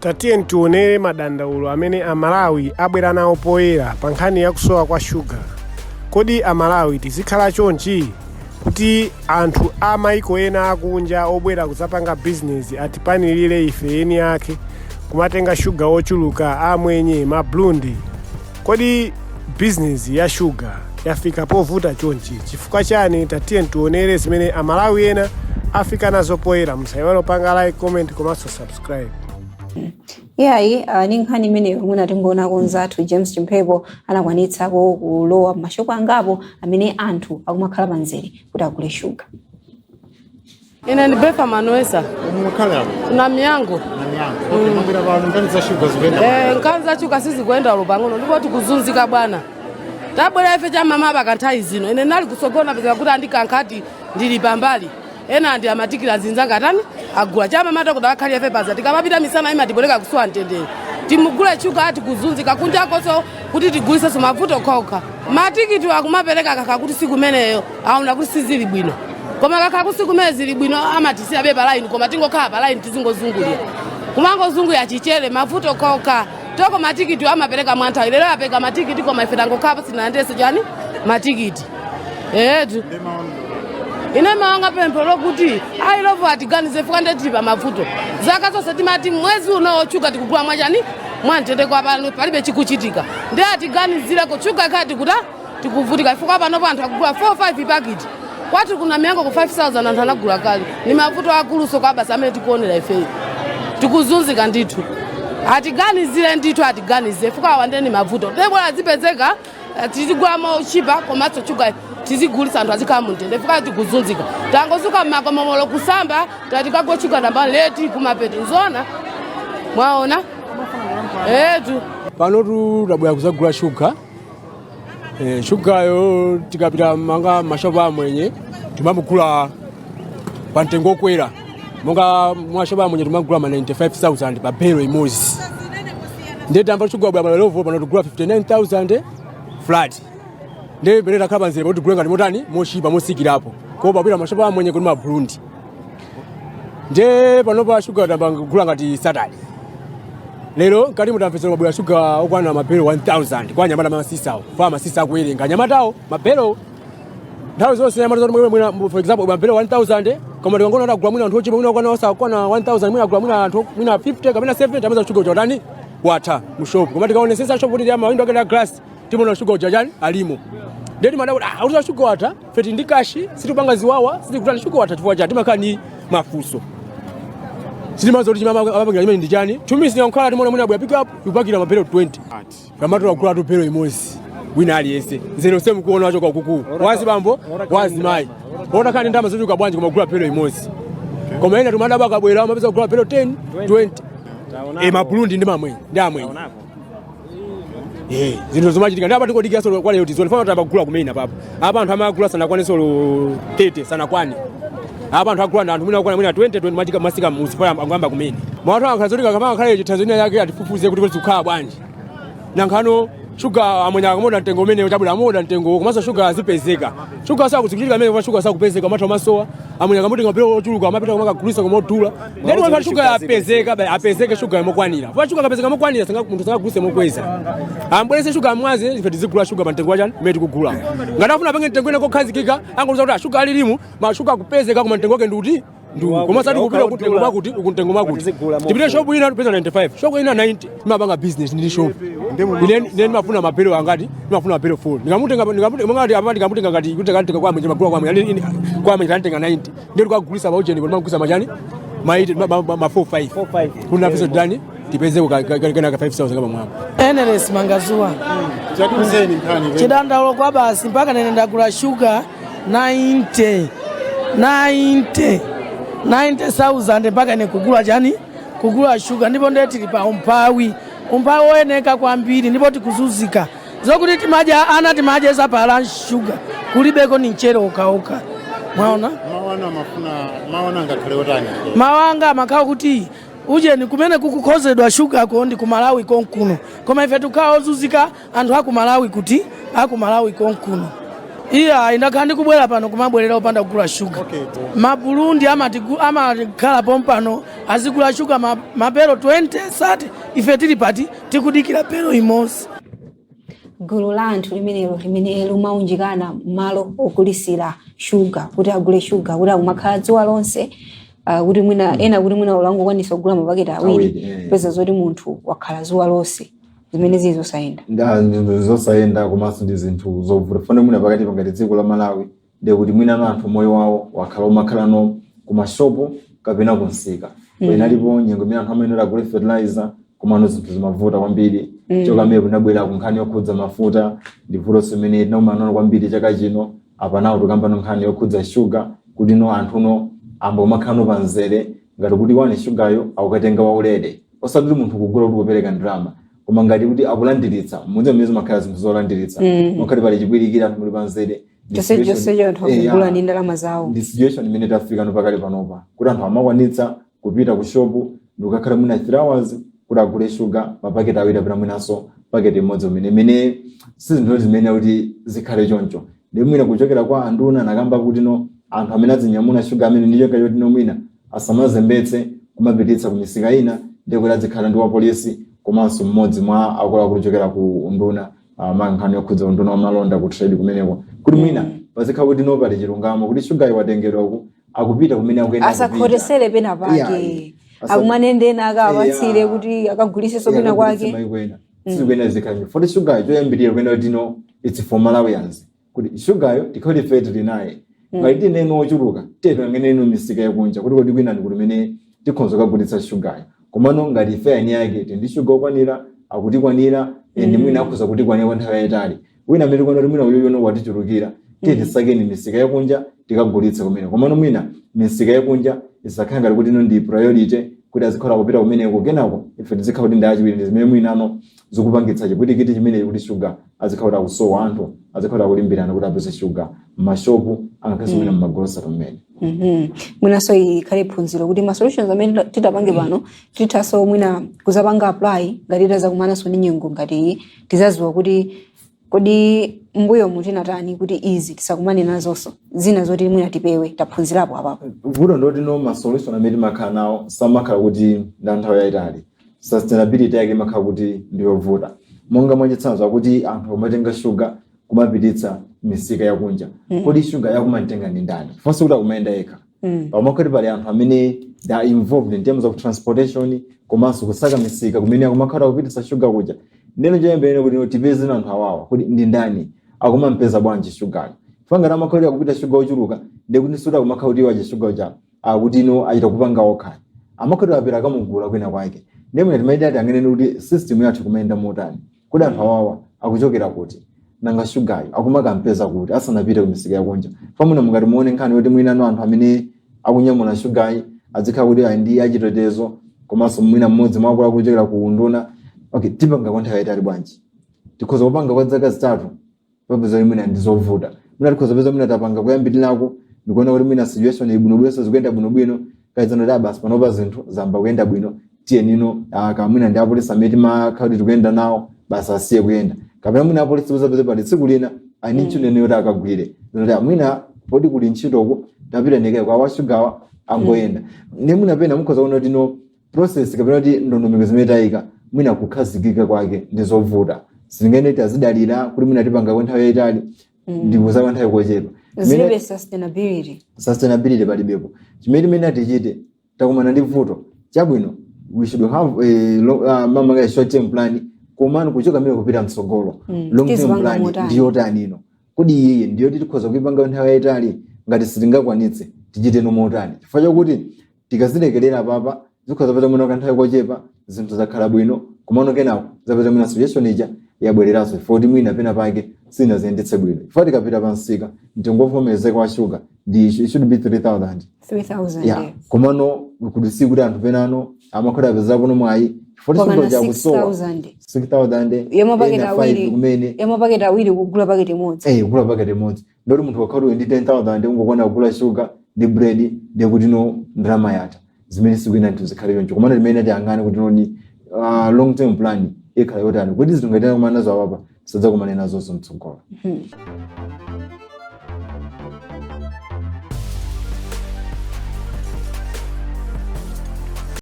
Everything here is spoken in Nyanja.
Tatiye ntionere madandaulo amene Amalawi abwera nawo poyera pa nkhani ya kusowa kwa shuga. Kodi Amalawi tizikhala chonchi kuti anthu a maiko ena akunja obwera kudzapanga bizinesi atipanirire ife eni ake kumatenga shuga ochuluka amwenye mablundi? Kodi bizinesi ya shuga yafika povuta chonchi chifukwa chani? Tatiye ntionere zimene Amalawi ena afika nazo poyera. Musaiwale panga like, comment komanso subscribe. Ni nkhani imene mwina tingoona konzathu James Chimpepo anakwanitsa kulowa mashopo angapo amene anthu akumakhala panzere kuti agule shuga. Ine ni Befa Manuesa. Umukhala Na miyango. Okay, mambira vanhu nkani za shuga zikuenda. Nkani za shuga sizikuenda lupang'ono ndipo tikuzunzika bwana. Tabwera ife cha mama bakanthayi zino. Ine nali kusogona peza kuti andikankati ndili pambali. Ena ndi amatikira zinzanga tani agula chama mata kuti akhali ife paza tikamapita misana ima tiboleka kusuwa ntendere timugule shuga ati kuzunzika kunja koso kuti tigulise so mavuto kokha matikiti akumapereka kaka kuti siku meneyo auna kuti sizili bwino koma kaka kuti siku mene zili bwino amatisiya beba line koma tingokhala pa line tizingozungulira kumangozunguya chichele mavuto kokha toko matikiti amapereka mwantha lero apeka matikiti koma ife tangokhala sina ndese jani matikiti ine maanga pempero kuti ailovo atiganize fuka ndetipa mavuto zaka zonse timati mwezi unochuka tikugula mwachani mwantende kwa pano palibe chikuchitika ndi atiganizire kuchuka kati kuda tikuvutika fuka pano anthu akugula 4-5 package kwati kuna miyango ku 5000 anthu anagula kali ni mavuto akuluso kwa basa amene tikuonera ife tikuzunzika ndithu atiganizire ndithu atiganize fuka awandeni mavuto tebwera zipezeka tizigula mo chipa komatso chuka tizigulisa anthu azikhala mundende fuka tikuzunzika tangozuka makomomolo kusamba tatikagotchuka namba leti kumapeti nzona mwaona etu pano tudabwera kuzagula shuga. Shuga yo tikapita manga mashopa amwenye timamugula pa mtengo okwera monga mashopa amwenye timagula ma 95000 pa belo imodzi ndeti amba shuga bwa levo pano tugula 59000 flat ndi bere takhala nzire kuti kulenga ndimotani moshipa mosikirapo ko papita mashopa amwenye kuti ma Burundi nde pano pa shuga tamba kugula ngati Saturday lero ngati mutamvetsera mabwera shuga okwana mabelo 1000 kwa nyamata masisa fa masisa kuwerenga nyamatawo mabelo nthawi zonse nyamata zoti mwina for example mabelo 1000 koma tikangona ndagula mwina anthu ochipa mwina okwana osakwana 1000 mwina agula mwina anthu mwina 50 kapena 70 amaza shuga uchotani watha mu shop koma tikaonesesa shop kuti ya mawindo akena glass timona shuga uchajani alimo ndeti madabo auza shuga watha feti ndikashi situpanga ziwawa sitikutani shuga watha chifukwa chati makani mafuso silimazo kuti mama abapangira imene ndi chani tumisi yankhala timona mwina abwera pick up kupakira mapelo 20 kamatola kula tupelo imozi wina aliyese zero same kuona wacho kwa kuku wazi bambo wazi mai ona kani ndama zochuka bwanji koma kula pelo imozi koma ina tumadaba akabwera amapeza kula pelo 10 20 maburundi ndi mamwenye ndi amwenye zinthu zomachitika ndi apa tikodikia solo kwa lero tizolifana kuti abagula kumene papo apa anthu amagula sana kwane solo 30 sana kwani apa anthu agula anthu mwina kwana mwina 20 matika masika musipaya angamba kumene mwathu akhazotika kama akhale Tanzania yake atifufuze kuti kukhala bwanji nankhano shuga amwenya akamoda mtengo umene utabula amoda mtengo komanso shuga azipezeka shuga sakuzikitika amene kwa shuga sakupezeka matha masowa amwenya akamoda ngapelo ochuluka amapita kumaka kulisa komodula ndeni kwa shuga apezeke shuga imokwanira kwa shuga kapezeka mokwanira munthu sangagulise mokweza ambwelese shuga amwaze ife tizigula shuga pa mtengo wachani imene tikugula ngatafuna penge mtengo ine kokhazikika angoluza kuti shuga alilimu mashuga akupezeka koma mtengo wake ndi koma sati kupita kuti makuti ukuntengo makuti tipite shop ina tupeza 95 shop ina 90 imabanga business ndi shop ndeni mafuna mapelo angati mafuna mapelo 4 nikamutenga apati kamutenga ngati kuti kantenga kwa mwenye magula kwa mwenye kwa mwenye kantenga 90 ndiri kwagulisa maujeni kwa magulisa majani maiti ma 45 kuna pesa ndani tipeze kana ka 5000 kama mwako Eneles Mangazuwa Chakuzeni nkani chidandaulo kwa basi mpaka nene ndagula shuga 90,000 mpaka nekugula chani kugula shuga ndipo ndeti lipa umpawi oyeneka kwambiri ndipo tikuzunzika zokuti timaja za pala shuga kulibeko ni mchere okaoka mwaona mawana ngakhale otani mawanga makhawa kuti ujeni kumene kukukhozedwa shuga ko ndi kumalawi konkuno koma ife tukhawa ozunzika anthu akumalawi kuti akumalawi konkuno iya indakhala ndikubwera pano kumabwerera opanda kugula shuga maburundi amakhala pompano azigula shuga mapero 20 30 ife tili pati tikudikira pero imosi. Gulu la anthu limene limaunjikana malo ogulisira shuga kuti agule shuga kuti akumakhala dzuwa lonse kuti mwina ulango kwanisa kugula mapaketi awiri peza zoti munthu wakhala dzuwa lonse zimene zizosayenda zosayenda komanso ndi zinthu zovuta fane mwina pakati pangati dziko la Malawi ndi kuti mwina anthu moyo wawo wakhala umakhala no kumashopu kapena kunsika inalipo nyengo imene anthu amayenera agule fertilizer komano zinthu zimavuta kwambiri chokamene kunabwera kunkhani yokhudza mafuta ndi vuto semene tinakumana kwambiri chaka chino apanawo tukamba nkhani yokhudza sugar kuti no anthu no amba umakhala panzere ngati kuti wane sugaryo akukatenga waulere osati munthu kugula kuti kupereka ndrama koma ngati kuti akulandiritsa mudzi mmene makhala zinthu zolandiritsa makhali pali chibwirikira anthu muli panzere jose anthu akugula ndi ndalama zawo ndi situation imene tafika no pakali panopa kuti anthu amakwanitsa kupita ku shopu ndikakhala mwina 3 hours kuti agule sugar mapaketi awiri apita mwinanso paketi imodzi imene sizinthu zimene kuti zikhale choncho ndi mwina kuchokera kwa anduna nakamba kuti no anthu amene azinyamula sugar amene ndiyo kayo kuti no mwina asamazembetse kumapititsa ku misika ina ndi kuti azikhala ndi wa polisi komanso mmodzi mwa akulu kuchokera ku nduna mankhani yokhudza unduna wa malonda ku trade kumeneko kuti mwina pazikhala kuti no pali chilungamo kuti sugar iwatengedwa ku akupita kumene akuyenda asakhoresere pena pake akumanendena akawatsire kuti akagulise sopena kwake sikuyenda zikhanyo for sugar choyambirira kwenda kuti no it's for Malawians kuti sugar yo tikholi fete linaye ngati neno ochuluka teto ngene no misika yakunja kuti kodi kwina ndi kumene tikhonzo kagulitsa sugar komano ngati ife ani yake ndi sugar okwanira akuti kwanira ndi mwina akhuza kuti kwanira nthawi yayitali wina amene kwenda kuti mwina uyoyo watichulukira tete sakeni misika yakunja tikagulitsa kumene komano mwina misika yakunja isakhala ngati kuti no ndi priority kuti azikhala kupita kumeneko kenako ife tizikhala kuti ndachiwiri ndi zimene mwinano zikupangitsa chipwirikiti chimene kuti sugar azikhala kusowa anthu azikhala kulimbirana kuti apeze sugar mashopu angakhazi mwina mmagolosatu mmene mwinaso ikhale phunziro kuti ma solutions amene titapange pano tithaso mwina kuzapanga apply ngati tazakumananso ndi nyengo ngati tizaziwa kuti kodi mbuyo mutinatani kuti izi tisakumane nazonso zina zoti mwina tipewe taphunzirapo apapo vuto ndoti no ma solution amene makhala nawo samakhala kuti ndanthawi yayitali sustainability yake makhala kuti ndiyovuta monga mwachitsanzo akuti anthu amatenga sugar kumapititsa misika yakunja kodi sugar yakumantenga ndi ndani fonse kuti akumayenda yekha pamakhoti pali anthu amene they are involved in terms of transportation komanso kusaka misika kumene akumakhala kupititsa sugar kuja ndeno choyambirira kuti tipeze anthu awawa kuti ndi ndani akumampeza bwanji sugar fanga ramakhoti akupita sugar ochuluka ndikuti suda kumakhala kuti waje sugar uja akuti no achita kupanga okha amakhoti apera akamugula kwina kwake ndemwe timaita ati angene kuti system yathu kumayenda motani kuti anthu awawa akuchokera kuti nanga sugar akumakampeza kuti asanapite ku misika yakunja pamuna mungati muone nkhani kuti mwina no anthu amene akunyamula sugar azikhala kuti ndi achitetezo komanso mwina mmodzi mwa akulu akuchokera ku nduna okay tipanga kwa nthawi yayitali bwanji tikhoza kupanga kwa zaka zitatu papeza mwina ndizovuta mwina tikhoza peza mwina tapanga kuyambirirako ndikuona kuti mwina situation ibwinobwino zikuyenda bwinobwino kaizano da basi panopa zinthu zamba kuyenda bwino tiye nino kamwina ndi apolisi amene timakhala kuti tikuyenda nawo basi asiye kuyenda kapena mwina apolisi peza pali tsiku lina ani ntchito yoti akagwire zoti mwina poti kuli ntchitoko tapita ndekaya kwa washugawa angoyenda ndi mwina pena mukhoza kuona kuti no process kapena kuti ndondomeko zimene tayika mwina kukhazikika kwake ndizovuta zingene tazidalira kuti mwina tipanga kwa nthawi yayitali ndikuza kwa nthawi kochepa zilibe sustainability palibepo chimene tichite takumana ndi vuto chabwino we should have a short term plan komano kuchoka mire kupita mtsogolo long term plan ndiyo tanino kodi iye ndiyo tikhoza kuipanga nthawi yayitali ngati sitingakwanitse tichite no motani chifukwa kuti tikazilekelera papa zikhoza pata mwina kanthawi kochepa zinthu zakhala bwino komano kenako zapeza mwina suggestion ija yabwereraso foti mwina pena pake sina ziyendetse bwino foti kapita pansika mtengovomerezeka wa sugar ndi should be 3000 yeah komano kudisi kuti anthu penano amakhoda apeza kuno mwayi foti sugar ja kusowa 6000 yamapaketi awiri kugula paketi imodzi kugula paketi imodzi ndoti munthu wakhala ndi 10000 ungokwana kugula sugar ndi bread ndi kuti no ndalama yatha zimene sikuina nthu zikhale choncho komano limene tiyang'ane kuti noni long term plan ikhala yotani kuti zitungaitina kumana nazo apapa sadzakumana nazonso mtsogolo